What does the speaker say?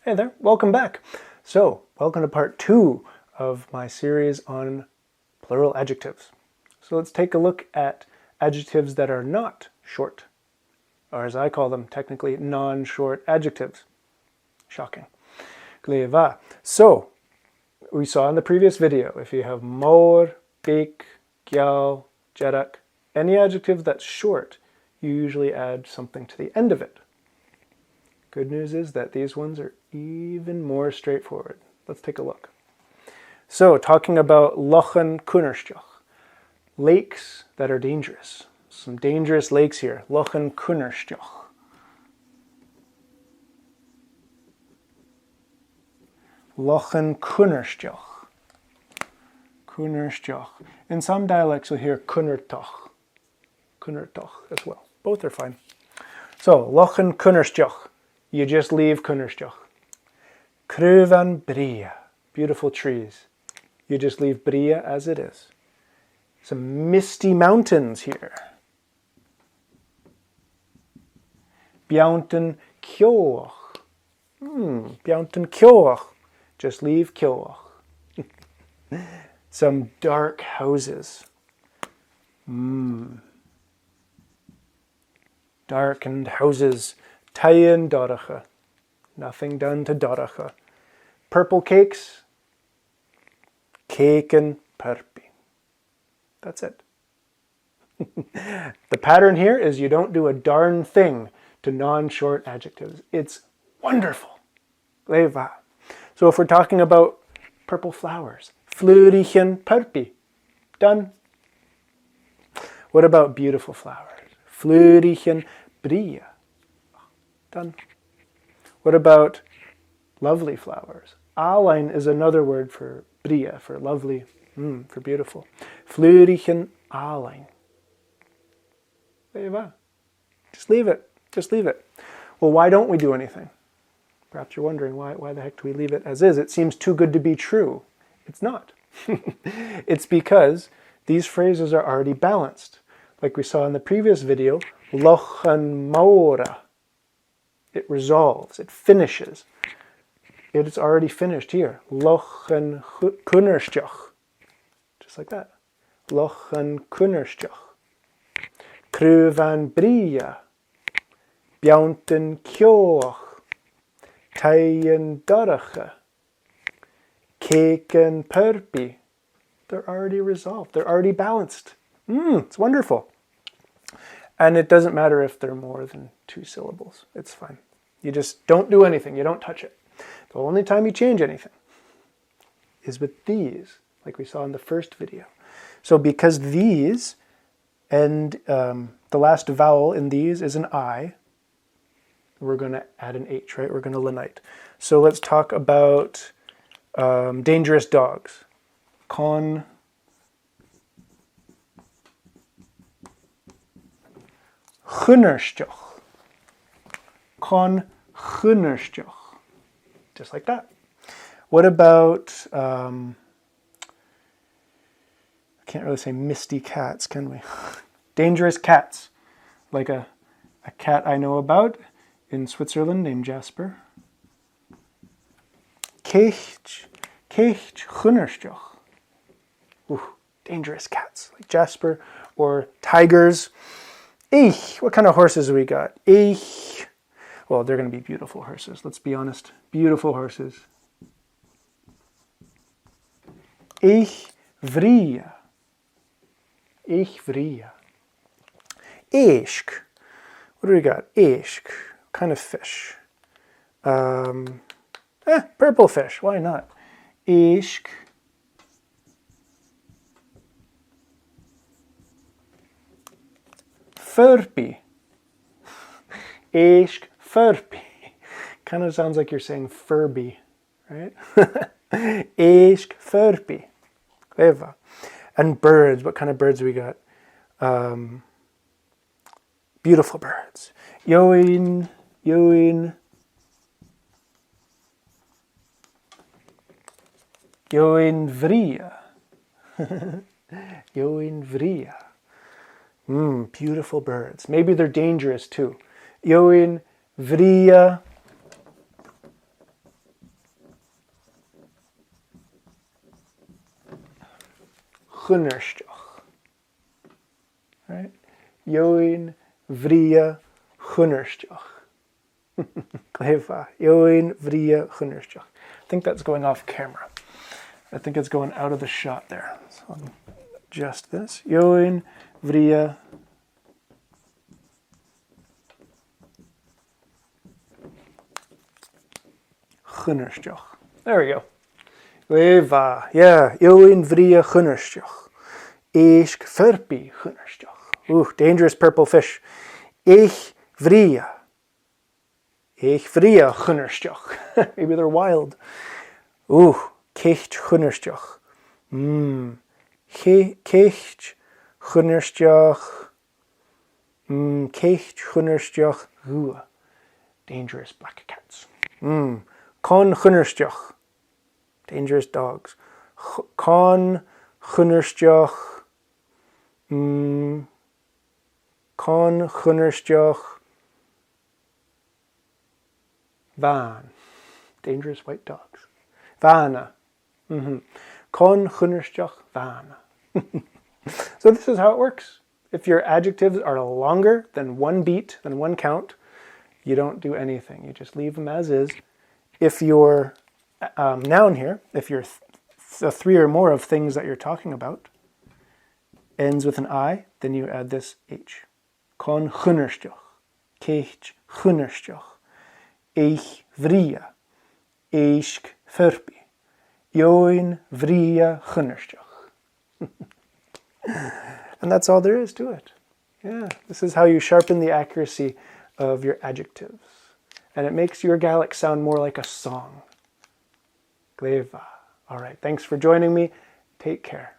Hey there, welcome back. So, welcome to part 2 of my series on plural adjectives. So let's take a look at adjectives that are not short, or as I call them, technically non-short adjectives. Shocking. Gleva. So, we saw in the previous video, if you have mor, big, gyal, jedak, any adjective that's short, you usually add something to the end of it. Good news is that these ones are even more straightforward. Let's take a look. So, talking about lochen kunnerstjoch, lakes that are dangerous. Some dangerous lakes here. Lochen kunnerstjoch. Lochen kunnerstjoch. Kunnerstjoch. In some dialects you'll hear kunnertoch. Kunnertoch as well. Both are fine. So, lochen kunnerstjoch. You just leave kunnerstjoch. Kruvan bria. Beautiful trees. You just leave bria as it is. Some misty mountains here. Bjaunten kjoch. Bjaunten kjoch. Just leave kjoch. Some dark houses. Darkened houses. Taien doracha. Nothing done to doracha. Purple cakes. Keken perpi. That's it. The pattern here is you don't do a darn thing to non-short adjectives. It's wonderful. Leva. So if we're talking about purple flowers, florigen perpi. Done. What about beautiful flowers? Florigen bria. Done. What about lovely flowers? Alein is another word for bria, for lovely, for beautiful. Florigen alein. Leva. Just leave it. Just leave it. Well, why don't we do anything? Perhaps you're wondering, why the heck do we leave it as is? It seems too good to be true. It's not. It's because these phrases are already balanced. Like we saw in the previous video, lochen mora. It resolves, it finishes. It is already finished here. Lochen kunnerstjoch. Just like that. Lochen kunnerstjoch. Kruvan bria. Bjaunten kjoch. Taien dorache. Keken perpi. They're already resolved. They're already balanced. It's wonderful. And it doesn't matter if they're more than 2 syllables. It's fine. You just don't do anything. You don't touch it. The only time you change anything is with these, like we saw in the first video. So because these, and the last vowel in these is an I, we're going to add an H, right? We're going to lenite. So let's talk about dangerous dogs. Con kunnerstjoch. Con kunnerstjoch. Just like that. What about, I can't really say misty cats, can we? Dangerous cats. Like a cat I know about in Switzerland named Jasper. Kecht kunnerstjoch. Ooh, dangerous cats. Like Jasper or tigers. What kind of horses have we got? Well, they're going to be beautiful horses. Let's be honest. Beautiful horses. Vria. Vria. Esk. What do we got? Esk. Kind of fish. Purple fish. Why not? Esk. Furby. Esk Furby. Kind of sounds like you're saying Furby, right? Esk Furby. Clever. And birds. What kind of birds do we got? Beautiful birds. Yoin vria. Yoin vria. Beautiful birds. Maybe they're dangerous too. Yoin vria chunnerstjoch. Right? Join vria chunnerstjoch. Clefa. Join vria chunnerstjoch. I think that's going off camera. I think it's going out of the shot there. So I'll adjust this. Join vria chunnerstjoch. There we go. Clefa. Yeah. Join vria chunnerstjoch. Ich verpi chunnerstjoch. Ooh, dangerous purple fish. Ich vria. Ich vria chunnerstjoch. Maybe they're wild. Ooh, kecht chunnerstjoch. Kecht chunnerstjoch. Kecht chunnerstjoch. Ooh, dangerous black cats. Con chunnerstjoch. Dangerous dogs. Con chunnerstjoch. Con chunnerstjoch. Van. Dangerous white dogs. Vana. Con chunnerstjoch vana. So this is how it works. If your adjectives are longer than one beat, than one count, you don't do anything. You just leave them as is. If your noun here, if your the three or more of things that you're talking about ends with an I, then you add this H. Con chunnerstjoch. Kecht chunnerstjoch. Ich vria. Ich verpi. Join vria chunnerstjoch. And that's all there is to it. Yeah, this is how you sharpen the accuracy of your adjectives. And it makes your Gaelic sound more like a song. Gleva. All right, thanks for joining me. Take care.